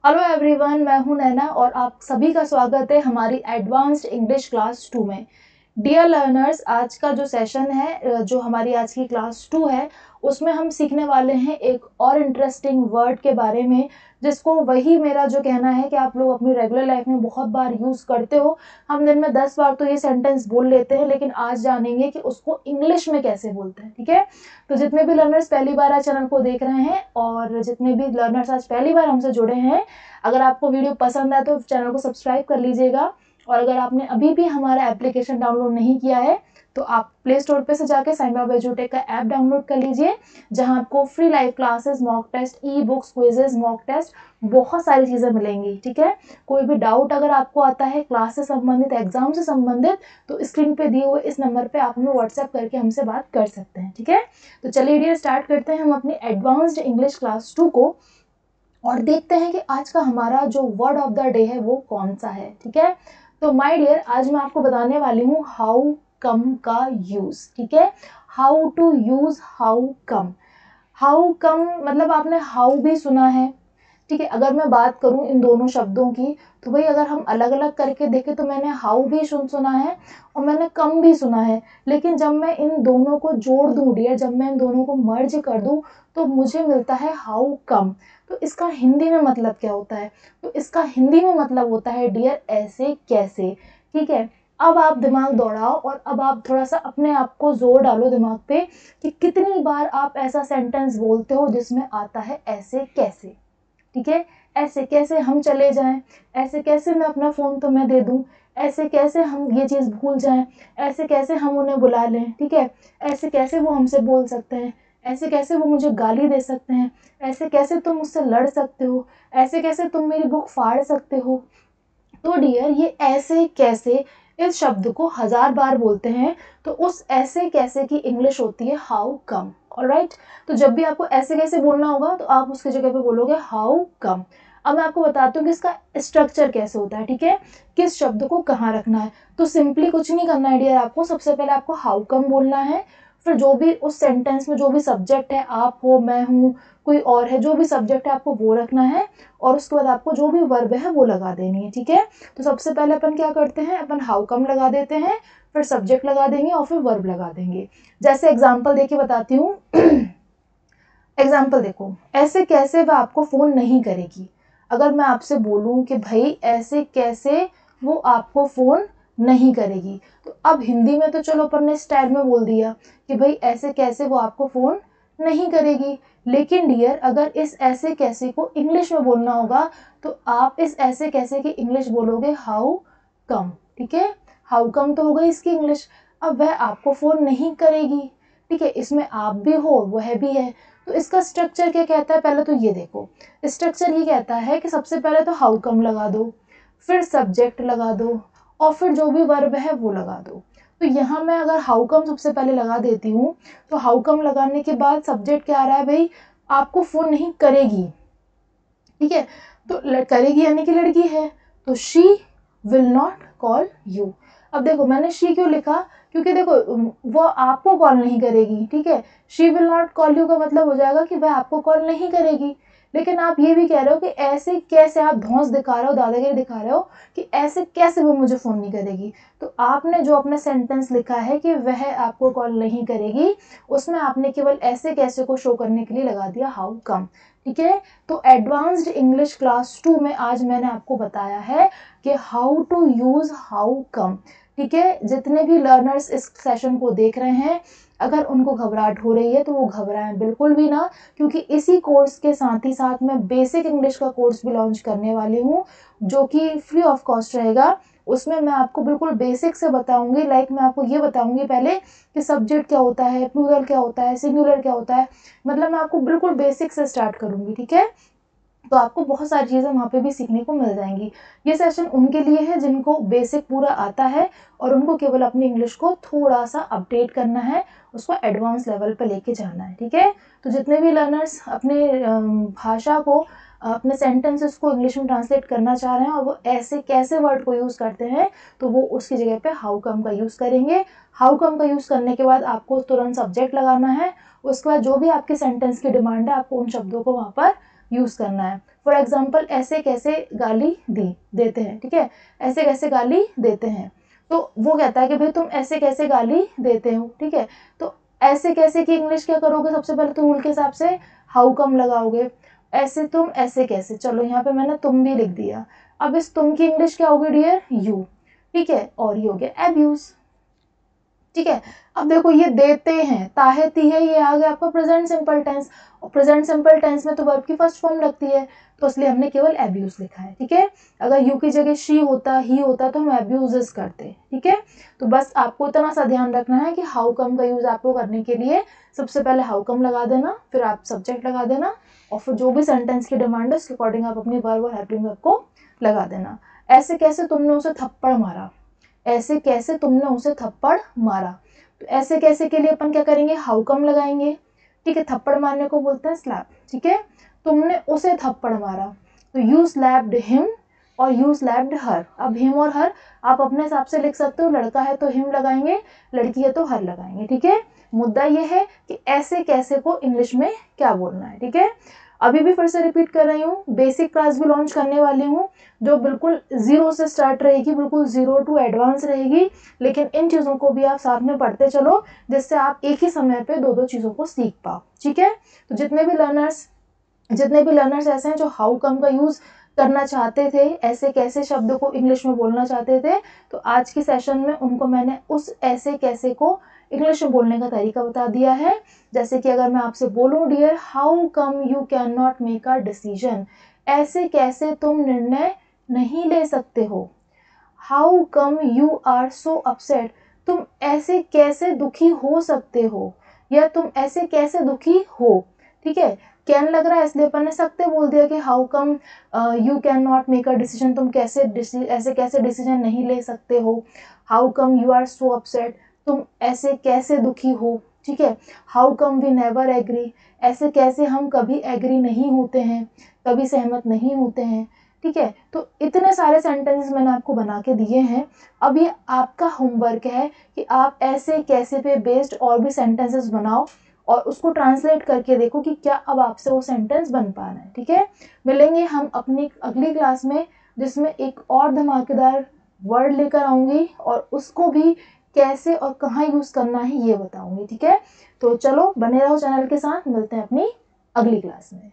Hello everyone, मैं हूं नैना और आप सभी का स्वागत है हमारी एडवांस्ड इंग्लिश क्लास 2 में। डियर लर्नर्स, आज का जो सेशन है, जो हमारी आज की क्लास 2 है, उसमें हम सीखने वाले हैं एक और इंटरेस्टिंग वर्ड के बारे में, जिसको वही मेरा जो कहना है कि आप लोग अपनी रेगुलर लाइफ में बहुत बार यूज़ करते हो। हम दिन में 10 बार तो ये सेंटेंस बोल लेते हैं, लेकिन आज जानेंगे कि उसको इंग्लिश में कैसे बोलते हैं। ठीक है, तो जितने भी लर्नर्स पहली बार आज चैनल को देख रहे हैं और जितने भी लर्नर्स आज पहली बार हमसे जुड़े हैं, अगर आपको वीडियो पसंद आए तो चैनल को सब्सक्राइब कर लीजिएगा। और अगर आपने अभी भी हमारा एप्लीकेशन डाउनलोड नहीं किया है तो आप प्ले स्टोर पे से जाके साइन बाय एजुटेक का ऐप डाउनलोड कर लीजिए, जहां आपको free live classes, mock test, e books, quizzes, mock test, बहुत सारी चीज़ें मिलेंगी। ठीक है, कोई भी डाउट अगर आपको आता है क्लास से संबंधित, एग्जाम से संबंधित, तो स्क्रीन पे दिए हुए इस नंबर पे आप हमें व्हाट्सएप करके हमसे बात कर सकते हैं। ठीक है, तो चलिए डियर, स्टार्ट करते हैं हम अपनी एडवांस्ड इंग्लिश क्लास 2 को और देखते हैं कि आज का हमारा जो वर्ड ऑफ द डे है वो कौन सा है। ठीक है, तो माय डियर, आज मैं आपको बताने वाली हूँ हाउ कम का यूज। ठीक है, how to use how come. How come मतलब आपने हाउ भी सुना है। ठीक है, अगर मैं बात करूं इन दोनों शब्दों की, तो भाई अगर हम अलग अलग करके देखें तो मैंने हाउ भी सुना है और मैंने कम भी सुना है, लेकिन जब मैं इन दोनों को जोड़ दूं डियर, जब मैं इन दोनों को मर्ज कर दूं, तो मुझे मिलता है हाउ कम। तो इसका हिंदी में मतलब क्या होता है? तो इसका हिंदी में मतलब होता है डियर, ऐसे कैसे। ठीक है, अब आप दिमाग दौड़ाओ और अब आप थोड़ा सा अपने आप को जोर डालो दिमाग पे कि कितनी बार आप ऐसा सेंटेंस बोलते हो जिसमें आता है ऐसे कैसे। ठीक है, ऐसे कैसे हम चले जाएं, ऐसे कैसे मैं अपना फ़ोन तुम्हें दे दूं, ऐसे कैसे हम ये चीज़ भूल जाएं, ऐसे कैसे हम उन्हें बुला लें। ठीक है, ऐसे कैसे वो हमसे बोल सकते हैं, ऐसे कैसे वो मुझे गाली दे सकते हैं, ऐसे कैसे तुम मुझसे लड़ सकते हो, ऐसे कैसे तुम मेरी बुक फाड़ सकते हो। तो डियर, ये ऐसे कैसे इस शब्द को 1000 बार बोलते हैं, तो उस ऐसे कैसे की इंग्लिश होती है हाउ कम। ऑलराइट, तो जब भी आपको ऐसे कैसे बोलना होगा तो आप उसकी जगह पे बोलोगे हाउ कम। अब मैं आपको बताती हूँ कि इसका स्ट्रक्चर कैसे होता है। ठीक है, किस शब्द को कहाँ रखना है। तो सिंपली कुछ नहीं करना है डियर, आपको सबसे पहले आपको हाउ कम बोलना है, फिर जो भी उस सेंटेंस में जो भी सब्जेक्ट है, आप हो, मैं हूँ, कोई और है, जो भी सब्जेक्ट है आपको वो रखना है, और उसके बाद आपको जो भी वर्ब है वो लगा देनी है। ठीक है, तो सबसे पहले अपन क्या करते हैं, अपन हाउ कम लगा देते हैं, फिर सब्जेक्ट लगा देंगे और फिर वर्ब लगा देंगे। जैसे एग्जाम्पल देके बताती हूँ। एग्जाम्पल देखो, ऐसे कैसे वह आपको फोन नहीं करेगी। अगर मैं आपसे बोलूं कि भाई ऐसे कैसे वो आपको फोन नहीं करेगी, तो अब हिंदी में तो चलो अपन ने स्टाइल में बोल दिया कि भाई ऐसे कैसे वो आपको फोन नहीं करेगी, लेकिन डियर अगर इस ऐसे कैसे को इंग्लिश में बोलना होगा तो आप इस ऐसे कैसे की इंग्लिश बोलोगे हाउ कम। ठीक है, हाउ कम तो हो गई इसकी इंग्लिश। अब वह आपको फोन नहीं करेगी। ठीक है, इसमें आप भी हो, वह भी है, तो इसका स्ट्रक्चर क्या कहता है, पहले तो ये देखो। स्ट्रक्चर ये कहता है कि सबसे पहले तो हाउ कम लगा दो, फिर सब्जेक्ट लगा दो, और फिर जो भी वर्ब है वो लगा दो। तो यहाँ मैं अगर हाउ कम सबसे पहले लगा देती हूँ, तो हाउ कम लगाने के बाद सब्जेक्ट क्या आ रहा है, भाई आपको फोन नहीं करेगी। ठीक है, तो करेगी यानी कि लड़की है, तो she will not call you. अब देखो मैंने शी क्यों लिखा, क्योंकि देखो वो आपको कॉल नहीं करेगी। ठीक है, she will not call you का मतलब हो जाएगा कि वह आपको कॉल नहीं करेगी, लेकिन आप ये भी कह रहे हो कि ऐसे कैसे, आप धौंस दिखा रहे हो, दादागिरी दिखा रहे हो कि ऐसे कैसे वो मुझे फ़ोन नहीं करेगी। तो आपने जो अपना सेंटेंस लिखा है कि वह आपको कॉल नहीं करेगी, उसमें आपने केवल ऐसे कैसे को शो करने के लिए लगा दिया हाउ कम। ठीक है, तो एडवांस्ड इंग्लिश क्लास 2 में आज मैंने आपको बताया है कि how to use how come. ठीक है, जितने भी लर्नर्स इस सेशन को देख रहे हैं, अगर उनको घबराहट हो रही है तो वो घबराएं बिल्कुल भी ना, क्योंकि इसी कोर्स के साथ ही साथ मैं बेसिक इंग्लिश का कोर्स भी लॉन्च करने वाली हूँ, जो कि फ्री ऑफ कॉस्ट रहेगा। उसमें मैं आपको बिल्कुल बेसिक से बताऊंगी, लाइक मैं आपको ये बताऊंगी पहले कि सब्जेक्ट क्या होता है, प्लूरल क्या होता है, सिंगुलर क्या होता है, मतलब मैं आपको बिल्कुल बेसिक से स्टार्ट करूंगी। ठीक है, तो आपको बहुत सारी चीज़ें वहाँ पे भी सीखने को मिल जाएंगी। ये सेशन उनके लिए है जिनको बेसिक पूरा आता है और उनको केवल अपनी इंग्लिश को थोड़ा सा अपडेट करना है, उसको एडवांस लेवल पर लेके जाना है। ठीक है, तो जितने भी लर्नर्स अपने भाषा को, अपने सेंटेंसेस को इंग्लिश में ट्रांसलेट करना चाह रहे हैं और वो ऐसे कैसे वर्ड को यूज़ करते हैं, तो वो उसकी जगह पे हाउ कम का यूज़ करेंगे। हाउ कम का यूज़ करने के बाद आपको तुरंत सब्जेक्ट लगाना है, उसके बाद जो भी आपके सेंटेंस की डिमांड है आपको उन शब्दों को वहाँ पर यूज़ करना है। फॉर एग्जाम्पल ऐसे कैसे गाली देते हैं, ठीक है, ऐसे कैसे गाली देते हैं। तो वो कहता है कि भाई तुम ऐसे कैसे गाली देते हो, ठीक है। तो ऐसे कैसे की इंग्लिश क्या करोगे, सबसे पहले तो रूल के हिसाब से हाउ कम लगाओगे। ऐसे तुम ऐसे कैसे, चलो यहाँ पे मैंने तुम भी लिख दिया। अब इस तुम की इंग्लिश क्या होगी डियर, यू, ठीक है, और ये हो गया एब्यूज, ठीक है। अब देखो ये देते हैं, ताहे ती है, ये आ गया आपका प्रेजेंट सिंपल टेंस, और प्रेजेंट सिंपल टेंस में तो वर्ब की फर्स्ट फॉर्म लगती है, तो इसलिए हमने केवल एब्यूज लिखा है, ठीक है। अगर यू की जगह शी होता, ही होता, तो हम एब्यूजेस करते, ठीक है। तो बस आपको इतना सा ध्यान रखना है कि हाउ कम का यूज आपको करने के लिए सबसे पहले हाउ कम लगा देना, फिर आप सब्जेक्ट लगा देना, और फिर जो भी सेंटेंस की डिमांड है उसके अकॉर्डिंग आप अपनी वर्ब और हेल्पिंग वर्ब को लगा देना। ऐसे कैसे तुमने उसे थप्पड़ मारा, ऐसे कैसे तुमने उसे थप्पड़ मारा। तो ऐसे कैसे के लिए अपन क्या करेंगे, हाउ कम लगाएंगे, ठीक है। थप्पड़ मारने को बोलते हैं स्लैप, ठीक है। तुमने उसे थप्पड़ मारा, तो यू स्लैप्ड हिम और यू स्लैप्ड हर। अब हिम और हर आप अपने हिसाब से लिख सकते हो, लड़का है तो हिम लगाएंगे, लड़की है तो हर लगाएंगे, ठीक है। मुद्दा ये है कि ऐसे कैसे को इंग्लिश में क्या बोलना है, ठीक है। अभी भी फिर से रिपीट कर रही हूँ, बेसिक क्लास भी लॉन्च करने वाली हूँ जो बिल्कुल जीरो से स्टार्ट रहेगी, बिल्कुल जीरो टू एडवांस रहेगी, लेकिन इन चीज़ों को भी आप साथ में पढ़ते चलो, जिससे आप एक ही समय पे दो दो चीज़ों को सीख पाओ, ठीक है। तो जितने भी लर्नर्स ऐसे हैं जो हाउ कम का यूज़ करना चाहते थे, ऐसे कैसे शब्द को इंग्लिश में बोलना चाहते थे, तो आज की सेशन में उनको मैंने उस ऐसे कैसे को इंग्लिश में बोलने का तरीका बता दिया है। जैसे कि अगर मैं आपसे बोलूं dear how come you can not make a decision, ऐसे कैसे तुम निर्णय नहीं ले सकते हो। How come you are so upset, तुम ऐसे कैसे दुखी हो सकते हो, या तुम ऐसे कैसे दुखी हो, ठीक है। कैन लग रहा है इसलिए अपन ने सकते बोल दिया कि how come you can not make a decision, तुम ऐसे कैसे डिसीजन नहीं ले सकते हो। How come you are so upset, तुम ऐसे कैसे दुखी हो, ठीक है। How come we never agree, ऐसे कैसे हम कभी एग्री नहीं होते हैं, कभी सहमत नहीं होते हैं, ठीक है। तो इतने सारे सेंटेंसेस मैंने आपको बना के दिए हैं। अब ये आपका होमवर्क है कि आप ऐसे कैसे पे बेस्ड और भी सेंटेंसेस बनाओ और उसको ट्रांसलेट करके देखो कि क्या अब आपसे वो सेंटेंस बन पा रहा है, ठीक है। मिलेंगे हम अपनी अगली क्लास में, जिसमें एक और धमाकेदार वर्ड लेकर आऊंगी और उसको भी कैसे और कहाँ यूज करना है ये बताऊंगी, ठीक है। तो चलो बने रहो चैनल के साथ, मिलते हैं अपनी अगली क्लास में।